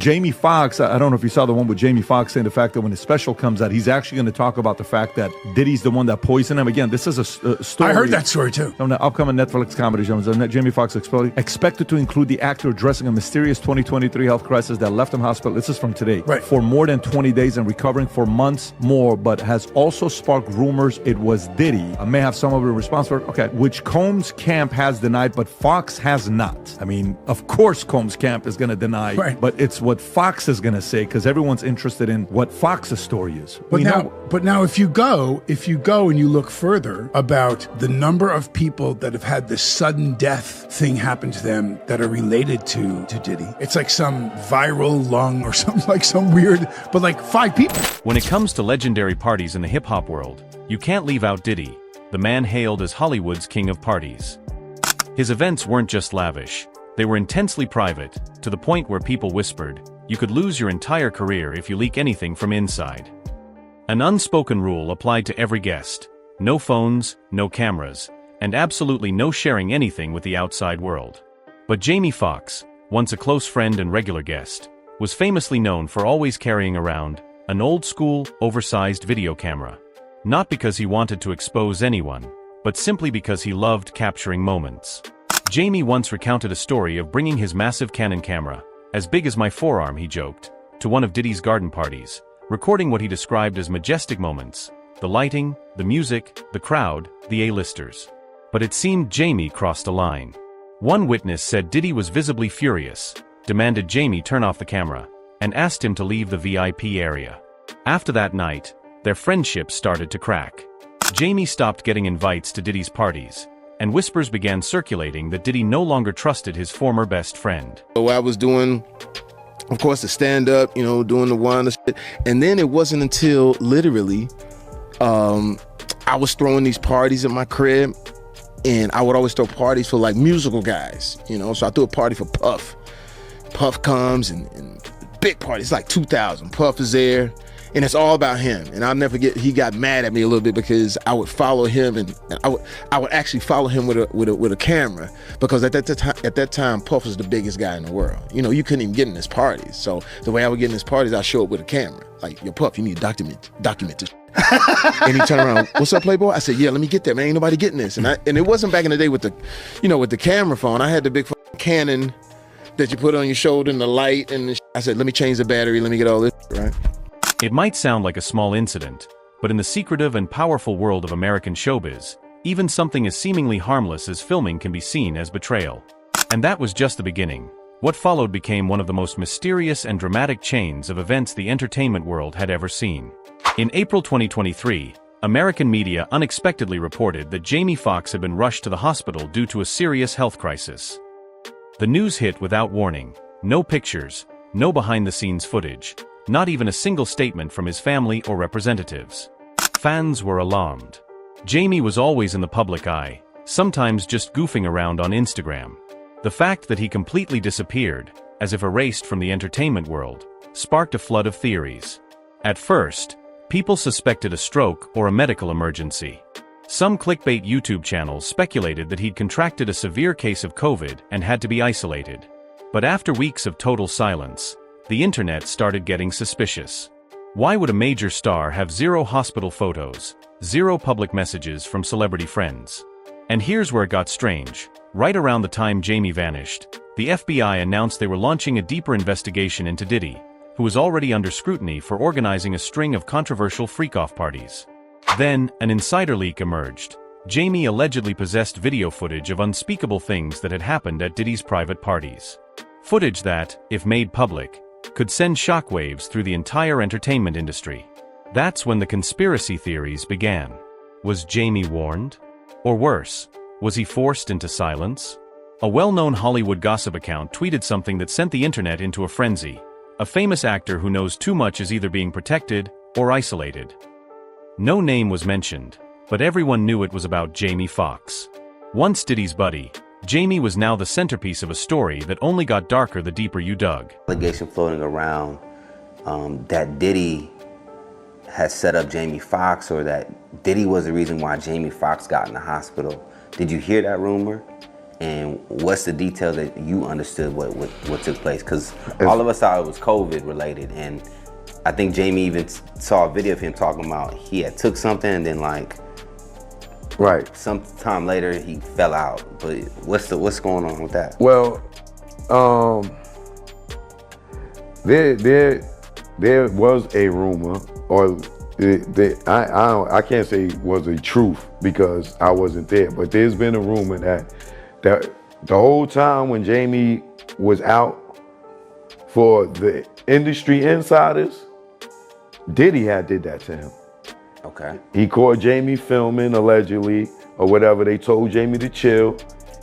Jamie Foxx, I don't know if you saw the one with Jamie Foxx saying the fact that when his special comes out, he's actually going to talk about the fact that Diddy's the one that poisoned him. Again, this is a story. I heard that story too. From the upcoming Netflix comedy show. Jamie Foxx expected to include the actor addressing a mysterious 2023 health crisis that left him hospital. This is from today. Right. For more than 20 days and recovering for months more, but has also sparked rumors it was Diddy. I may have some of it responsible. Okay. Which Combs' camp has denied, but Fox has not. I mean, of course Combs' camp is going to deny, right, but it's what Fox is going to say because everyone's interested in what Fox's story is. But now if you go and you look further about the number of people that have had this sudden death thing happen to them that are related to Diddy, it's like some viral lung or something, like some weird, but like 5 people. When it comes to legendary parties in the hip-hop world, you can't leave out Diddy, the man hailed as Hollywood's king of parties. His events weren't just lavish. They were intensely private, to the point where people whispered, you could lose your entire career if you leak anything from inside. An unspoken rule applied to every guest: no phones, no cameras, and absolutely no sharing anything with the outside world. But Jamie Foxx, once a close friend and regular guest, was famously known for always carrying around an old-school, oversized video camera. Not because he wanted to expose anyone, but simply because he loved capturing moments. Jamie once recounted a story of bringing his massive Canon camera, as big as my forearm, he joked, to one of Diddy's garden parties, recording what he described as majestic moments: the lighting, the music, the crowd, the A-listers. But it seemed Jamie crossed a line. One witness said Diddy was visibly furious, demanded Jamie turn off the camera, and asked him to leave the VIP area. After that night, their friendship started to crack. Jamie stopped getting invites to Diddy's parties, and whispers began circulating that Diddy no longer trusted his former best friend. So I was doing, of course, the stand-up, doing the one, the shit. And then it wasn't until literally I was throwing these parties at my crib, and I would always throw parties for like musical guys, So I threw a party for Puff. Puff comes and big party. It's like 2,000. Puff is there. And it's all about him. And I'll never forget, he got mad at me a little bit because I would follow him, and I would actually follow him with a camera, because at that time Puff was the biggest guy in the world. You couldn't even get in his parties. So the way I would get in his parties, I'd show up with a camera. Like, yo, Puff, you need to document this. And he turned around, what's up, Playboy? I said, yeah, let me get that, man. Ain't nobody getting this. And it wasn't back in the day with the camera phone. I had the big Canon that you put on your shoulder and the light and I said, let me change the battery, let me get all this, right? It might sound like a small incident, but in the secretive and powerful world of American showbiz, even something as seemingly harmless as filming can be seen as betrayal. And that was just the beginning. What followed became one of the most mysterious and dramatic chains of events the entertainment world had ever seen. In April 2023, American media unexpectedly reported that Jamie Foxx had been rushed to the hospital due to a serious health crisis. The news hit without warning. No pictures, no behind-the-scenes footage. Not even a single statement from his family or representatives. Fans were alarmed. Jamie was always in the public eye, sometimes just goofing around on Instagram. The fact that he completely disappeared, as if erased from the entertainment world, sparked a flood of theories. At first, people suspected a stroke or a medical emergency. Some clickbait YouTube channels speculated that he'd contracted a severe case of COVID and had to be isolated. But after weeks of total silence, the internet started getting suspicious. Why would a major star have 0 hospital photos, 0 public messages from celebrity friends? And here's where it got strange. Right around the time Jamie vanished, the FBI announced they were launching a deeper investigation into Diddy, who was already under scrutiny for organizing a string of controversial freak-off parties. Then, an insider leak emerged. Jamie allegedly possessed video footage of unspeakable things that had happened at Diddy's private parties. Footage that, if made public, could send shockwaves through the entire entertainment industry. That's when the conspiracy theories began. Was Jamie warned? Or worse, was he forced into silence? A well-known Hollywood gossip account tweeted something that sent the internet into a frenzy. A famous actor who knows too much is either being protected or isolated. No name was mentioned, but everyone knew it was about Jamie Foxx. Once Diddy's buddy, Jamie was now the centerpiece of a story that only got darker the deeper you dug. Allegation floating around that Diddy has set up Jamie Foxx, or that Diddy was the reason why Jamie Foxx got in the hospital. Did you hear that rumor? And what's the detail that you understood what took place? Because all of us thought it was COVID related, and I think Jamie even saw a video of him talking about he had took something and then like some time later he fell out. But what's going on with that? Well, there was a rumor, or I can't say it was a truth because I wasn't there, but there's been a rumor that the whole time when Jamie was out, for the industry insiders, Diddy had did that to him. Okay. He caught Jamie filming allegedly, or whatever. They told Jamie to chill.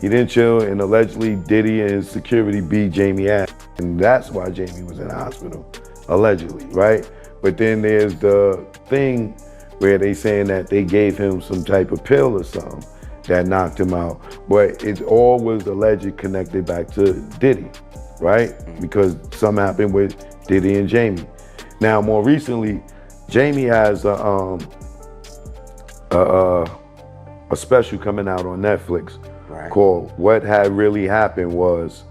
He didn't chill, and allegedly Diddy and his security beat Jamie ass. And that's why Jamie was in the hospital, allegedly, right? But then there's the thing where they saying that they gave him some type of pill or something that knocked him out. But it all was alleged connected back to Diddy, right? Because something happened with Diddy and Jamie. Now, more recently, Jamie has a special coming out on Netflix called What Had Really Happened Was,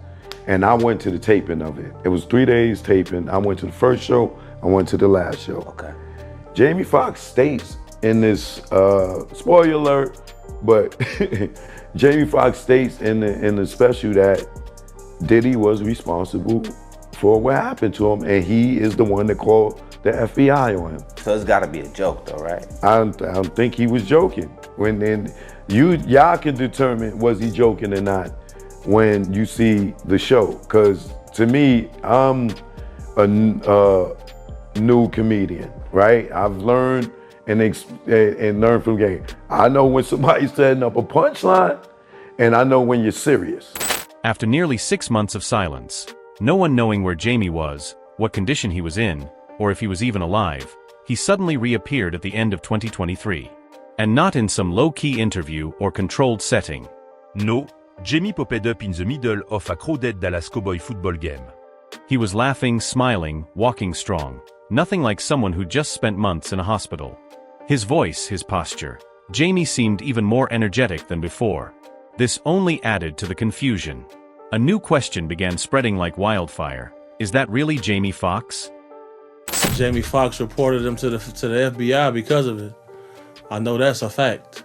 and I went to the taping of it. It was 3 days taping. I went to the first show, I went to the last show. Okay. Jamie Foxx states in this, spoiler alert, but Jamie Foxx states in the special that Diddy was responsible for what happened to him, and he is the one that called the FBI on him. So it's got to be a joke, though, right? I don't think he was joking. Y'all can determine was he joking or not when you see the show. Because to me, I'm a new comedian, right? I've learned and learned from game. I know when somebody's setting up a punchline, and I know when you're serious. After nearly 6 months of silence, no one knowing where Jamie was, what condition he was in, or if he was even alive, he suddenly reappeared at the end of 2023. And not in some low-key interview or controlled setting. No, Jamie popped up in the middle of a crowded Dallas Cowboy football game. He was laughing, smiling, walking strong. Nothing like someone who just spent months in a hospital. His voice, his posture. Jamie seemed even more energetic than before. This only added to the confusion. A new question began spreading like wildfire. Is that really Jamie Foxx? Jamie Foxx reported him to the FBI because of it. I know that's a fact.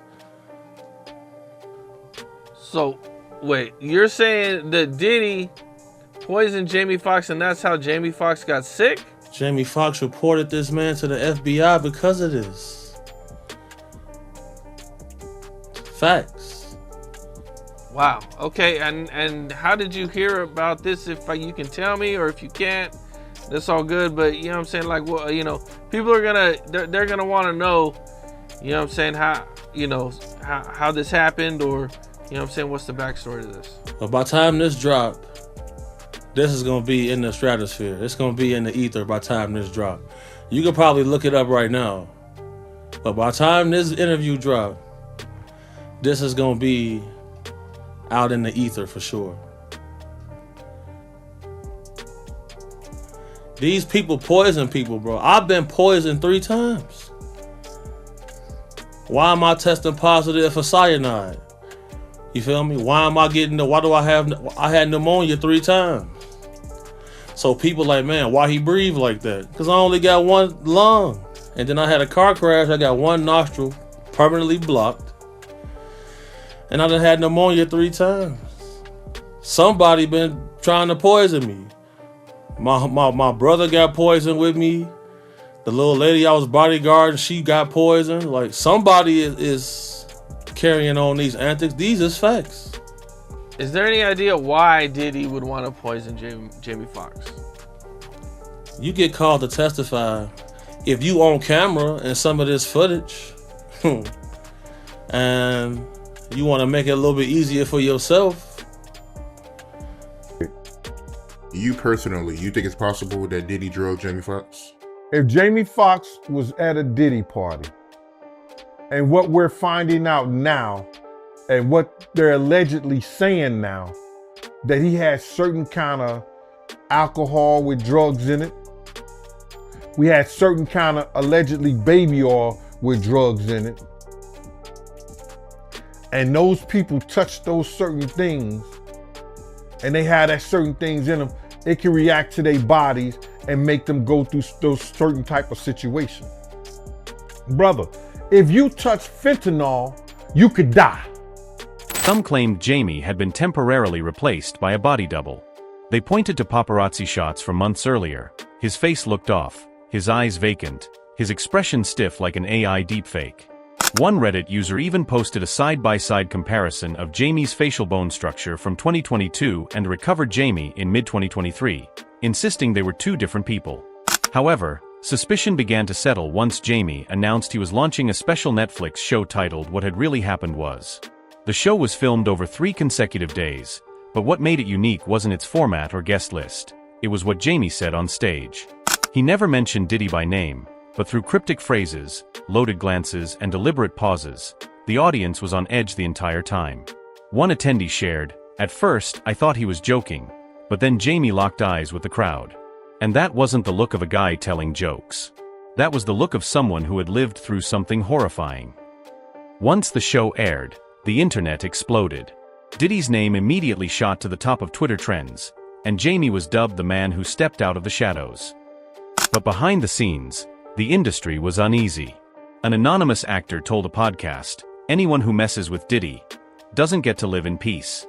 So, wait, you're saying that Diddy poisoned Jamie Foxx and that's how Jamie Foxx got sick? Jamie Foxx reported this man to the FBI because of this. Facts. Wow. Okay, and how did you hear about this? If you can tell me, or if you can't, that's all good. But you know what I'm saying, like, well, you know, people are they're gonna want to know, you know what I'm saying, how this happened, or you know what I'm saying, what's the backstory to this? But by the time this drop, this is gonna be in the stratosphere. It's gonna be in the ether by the time this drop. You can probably look it up right now. But by the time this interview drop, this is gonna be out in the ether for sure. These people poison people, bro. I've been poisoned 3 times. Why am I testing positive for cyanide? You feel me? Why do I had pneumonia 3 times. So people like, man, why he breathe like that? Because I only got 1 lung. And then I had a car crash. I got 1 nostril permanently blocked. And I done had pneumonia 3 times. Somebody been trying to poison me. My brother got poisoned with me. The little lady I was bodyguarding, she got poisoned. Like, somebody is carrying on these antics. These is facts. Is there any idea why Diddy would want to poison Jamie Foxx? You get called to testify if you on camera and some of this footage, and you want to make it a little bit easier for yourself. You personally, you think it's possible that Diddy drug Jamie Foxx? If Jamie Foxx was at a Diddy party, and what we're finding out now, and what they're allegedly saying now, that he had certain kind of alcohol with drugs in it. We had certain kind of allegedly baby oil with drugs in it. and those people touch those certain things, and they have that certain things in them, it can react to their bodies and make them go through those certain type of situations. Brother, if you touch fentanyl, you could die. Some claimed Jamie had been temporarily replaced by a body double. They pointed to paparazzi shots from months earlier. His face looked off, his eyes vacant, his expression stiff like an AI deepfake. One Reddit user even posted a side-by-side comparison of Jamie's facial bone structure from 2022 and a recovered Jamie in mid-2023, insisting they were two different people. However, suspicion began to settle once Jamie announced he was launching a special Netflix show titled What Had Really Happened Was. The show was filmed over 3 consecutive days, but what made it unique wasn't its format or guest list. It was what Jamie said on stage. He never mentioned Diddy by name, but through cryptic phrases, loaded glances, and deliberate pauses, the audience was on edge the entire time. One attendee shared, "At first, I thought he was joking, but then Jamie locked eyes with the crowd. And that wasn't the look of a guy telling jokes. That was the look of someone who had lived through something horrifying." Once the show aired, the internet exploded. Diddy's name immediately shot to the top of Twitter trends, and Jamie was dubbed the man who stepped out of the shadows. But behind the scenes, the industry was uneasy. An anonymous actor told a podcast, "Anyone who messes with Diddy doesn't get to live in peace."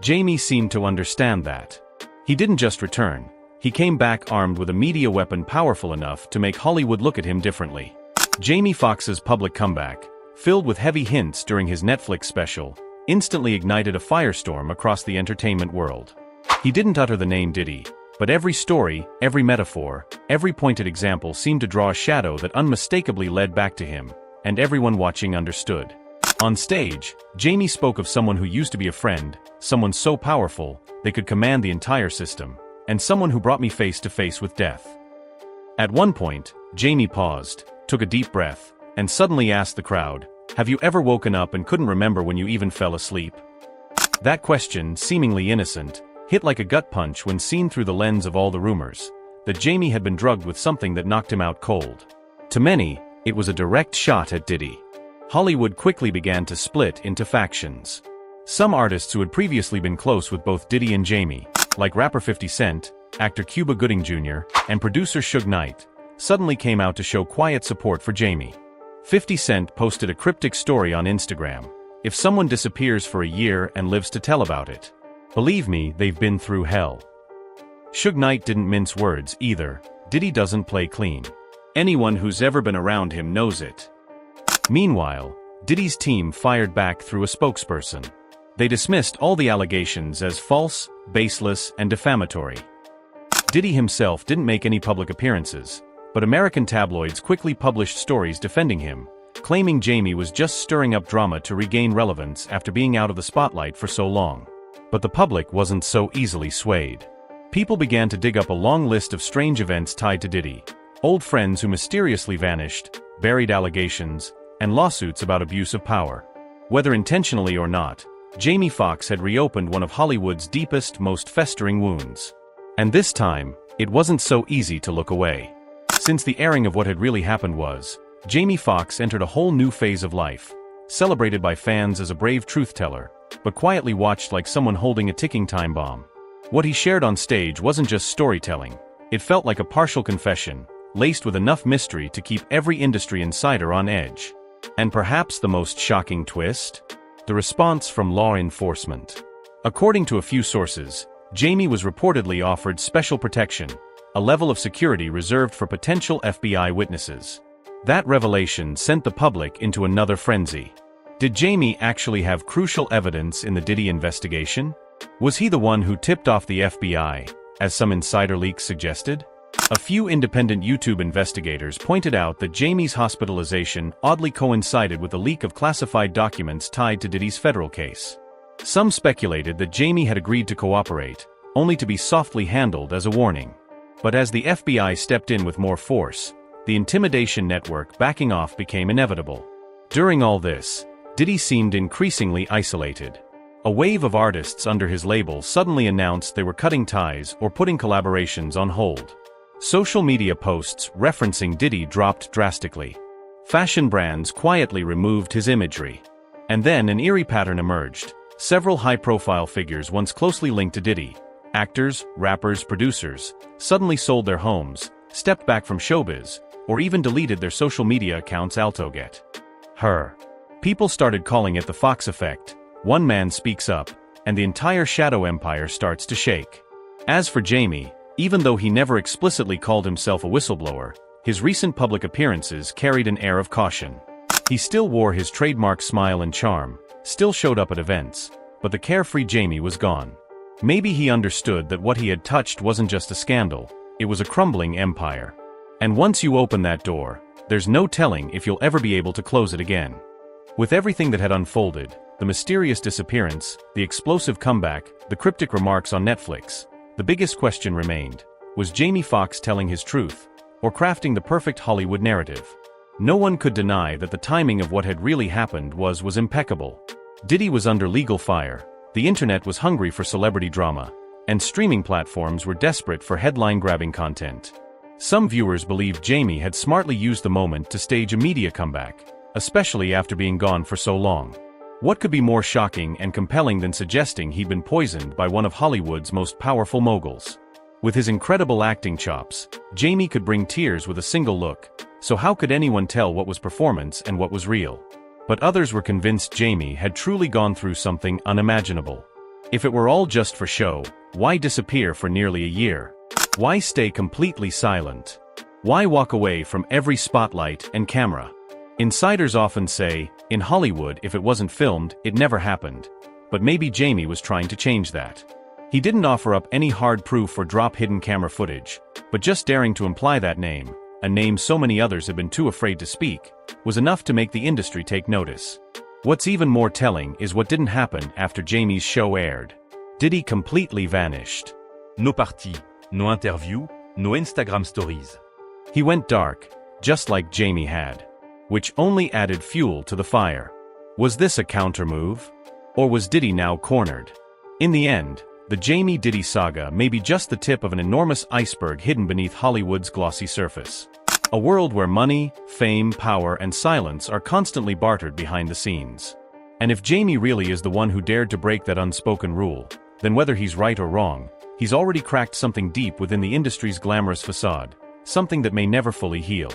Jamie seemed to understand that. He didn't just return, he came back armed with a media weapon powerful enough to make Hollywood look at him differently. Jamie Foxx's public comeback, filled with heavy hints during his Netflix special, instantly ignited a firestorm across the entertainment world. He didn't utter the name Diddy, but every story, every metaphor, every pointed example seemed to draw a shadow that unmistakably led back to him, and everyone watching understood. On stage, Jamie spoke of someone who used to be a friend, someone so powerful, they could command the entire system, and someone who brought me face to face with death. At one point, Jamie paused, took a deep breath, and suddenly asked the crowd, "Have you ever woken up and couldn't remember when you even fell asleep?" That question, seemingly innocent, hit like a gut punch when seen through the lens of all the rumors that Jamie had been drugged with something that knocked him out cold. To many, it was a direct shot at Diddy. Hollywood quickly began to split into factions. Some artists who had previously been close with both Diddy and Jamie, like rapper 50 Cent, actor Cuba Gooding Jr., and producer Suge Knight, suddenly came out to show quiet support for Jamie. 50 Cent posted a cryptic story on Instagram, "If someone disappears for a year and lives to tell about it, believe me, they've been through hell." Suge Knight didn't mince words either. Diddy doesn't play clean. Anyone who's ever been around him knows it. Meanwhile, Diddy's team fired back through a spokesperson. They dismissed all the allegations as false, baseless, and defamatory. Diddy himself didn't make any public appearances, but American tabloids quickly published stories defending him, claiming Jamie was just stirring up drama to regain relevance after being out of the spotlight for so long. But the public wasn't so easily swayed. People began to dig up a long list of strange events tied to Diddy, old friends who mysteriously vanished, buried allegations, and lawsuits about abuse of power. Whether intentionally or not, Jamie Foxx had reopened one of Hollywood's deepest, most festering wounds. And this time, it wasn't so easy to look away. Since the airing of What Had Really Happened Was, Jamie Foxx entered a whole new phase of life, celebrated by fans as a brave truth-teller, but quietly watched like someone holding a ticking time bomb. What he shared on stage wasn't just storytelling, it felt like a partial confession, laced with enough mystery to keep every industry insider on edge. And perhaps the most shocking twist? The response from law enforcement. According to a few sources, Jamie was reportedly offered special protection, a level of security reserved for potential FBI witnesses. That revelation sent the public into another frenzy. Did Jamie actually have crucial evidence in the Diddy investigation? Was he the one who tipped off the FBI, as some insider leaks suggested? A few independent YouTube investigators pointed out that Jamie's hospitalization oddly coincided with a leak of classified documents tied to Diddy's federal case. Some speculated that Jamie had agreed to cooperate, only to be softly handled as a warning. But as the FBI stepped in with more force, the intimidation network backing off became inevitable. During all this, Diddy seemed increasingly isolated. A wave of artists under his label suddenly announced they were cutting ties or putting collaborations on hold. Social media posts referencing Diddy dropped drastically. Fashion brands quietly removed his imagery. And then an eerie pattern emerged. Several high-profile figures once closely linked to Diddy, actors, rappers, producers, suddenly sold their homes, stepped back from showbiz, or even deleted their social media accounts. Altoget. Her. People started calling it the Foxx effect. One man speaks up, and the entire shadow empire starts to shake. As for Jamie, even though he never explicitly called himself a whistleblower, his recent public appearances carried an air of caution. He still wore his trademark smile and charm, still showed up at events, but the carefree Jamie was gone. Maybe he understood that what he had touched wasn't just a scandal, it was a crumbling empire. And once you open that door, there's no telling if you'll ever be able to close it again. With everything that had unfolded, the mysterious disappearance, the explosive comeback, the cryptic remarks on Netflix, the biggest question remained: was Jamie Foxx telling his truth, or crafting the perfect Hollywood narrative? No one could deny that the timing of what had really happened was impeccable. Diddy was under legal fire, the internet was hungry for celebrity drama, and streaming platforms were desperate for headline-grabbing content. Some viewers believed Jamie had smartly used the moment to stage a media comeback, especially after being gone for so long. What could be more shocking and compelling than suggesting he'd been poisoned by one of Hollywood's most powerful moguls? With his incredible acting chops, Jamie could bring tears with a single look, so how could anyone tell what was performance and what was real? But others were convinced Jamie had truly gone through something unimaginable. If it were all just for show, why disappear for nearly a year? Why stay completely silent? Why walk away from every spotlight and camera? Insiders often say, in Hollywood, if it wasn't filmed, it never happened. But maybe Jamie was trying to change that. He didn't offer up any hard proof or drop hidden camera footage, but just daring to imply that name, a name so many others had been too afraid to speak, was enough to make the industry take notice. What's even more telling is what didn't happen after Jamie's show aired. Diddy completely vanished. No party, no interview, no Instagram stories. He went dark, just like Jamie had, which only added fuel to the fire. Was this a counter-move? Or was Diddy now cornered? In the end, the Jamie-Diddy saga may be just the tip of an enormous iceberg hidden beneath Hollywood's glossy surface. A world where money, fame, power, and silence are constantly bartered behind the scenes. And if Jamie really is the one who dared to break that unspoken rule, then whether he's right or wrong, he's already cracked something deep within the industry's glamorous facade, something that may never fully heal.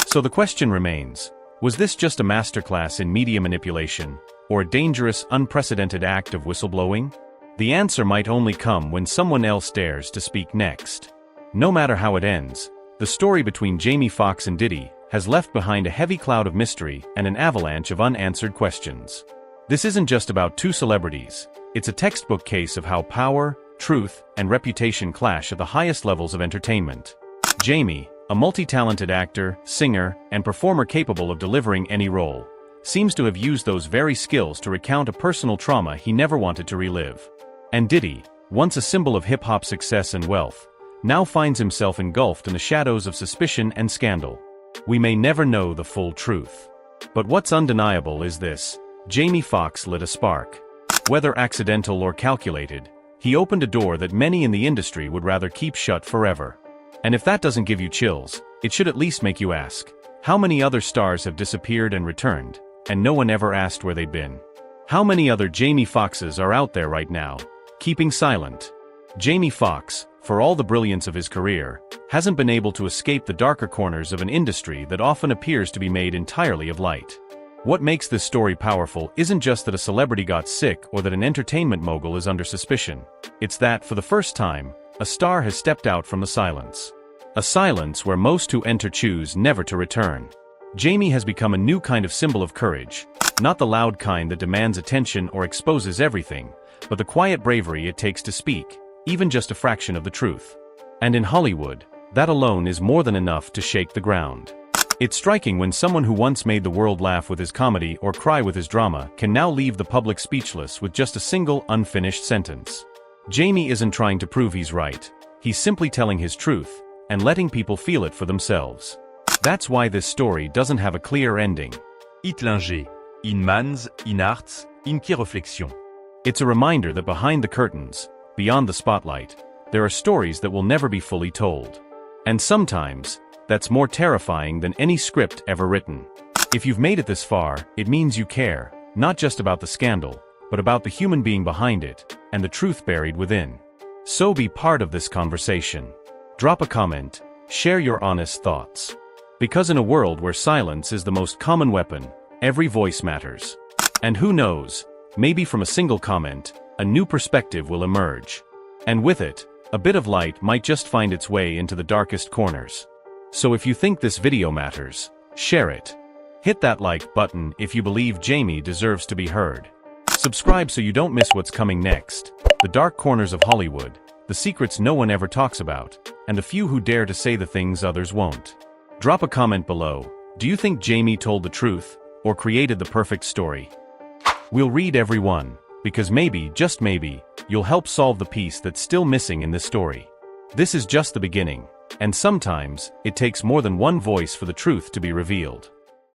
So the question remains, was this just a masterclass in media manipulation, or a dangerous, unprecedented act of whistleblowing? The answer might only come when someone else dares to speak next. No matter how it ends, the story between Jamie Foxx and Diddy has left behind a heavy cloud of mystery and an avalanche of unanswered questions. This isn't just about two celebrities, it's a textbook case of how power, truth, and reputation clash at the highest levels of entertainment. Jamie, a multi-talented actor, singer, and performer capable of delivering any role, seems to have used those very skills to recount a personal trauma he never wanted to relive. And Diddy, once a symbol of hip-hop success and wealth, now finds himself engulfed in the shadows of suspicion and scandal. We may never know the full truth. But what's undeniable is this: Jamie Foxx lit a spark. Whether accidental or calculated, he opened a door that many in the industry would rather keep shut forever. And if that doesn't give you chills, it should at least make you ask, how many other stars have disappeared and returned, and no one ever asked where they'd been? How many other Jamie Foxxes are out there right now, keeping silent? Jamie Foxx, for all the brilliance of his career, hasn't been able to escape the darker corners of an industry that often appears to be made entirely of light. What makes this story powerful isn't just that a celebrity got sick or that an entertainment mogul is under suspicion. It's that, for the first time, a star has stepped out from the silence. A silence where most who enter choose never to return. Jamie has become a new kind of symbol of courage, not the loud kind that demands attention or exposes everything, but the quiet bravery it takes to speak, even just a fraction of the truth. And in Hollywood, that alone is more than enough to shake the ground. It's striking when someone who once made the world laugh with his comedy or cry with his drama can now leave the public speechless with just a single unfinished sentence. Jamie isn't trying to prove he's right, he's simply telling his truth, and letting people feel it for themselves. That's why this story doesn't have a clear ending. Hitlinger, in mans, in arts, in qui réflexion. It's a reminder that behind the curtains, beyond the spotlight, there are stories that will never be fully told. And sometimes, that's more terrifying than any script ever written. If you've made it this far, it means you care, Not just about the scandal, but about the human being behind it, and the truth buried within. So be part of this conversation. Drop a comment, share your honest thoughts. Because in a world where silence is the most common weapon, every voice matters. And who knows, maybe from a single comment, a new perspective will emerge. And with it, a bit of light might just find its way into the darkest corners. So if you think this video matters, share it. Hit that like button if you believe Jamie deserves to be heard. Subscribe so you don't miss what's coming next. The dark corners of Hollywood, the secrets no one ever talks about, and the few who dare to say the things others won't. Drop a comment below. Do you think Jamie told the truth, or created the perfect story? We'll read every one, because maybe, just maybe, you'll help solve the piece that's still missing in this story. This is just the beginning, and sometimes, it takes more than one voice for the truth to be revealed.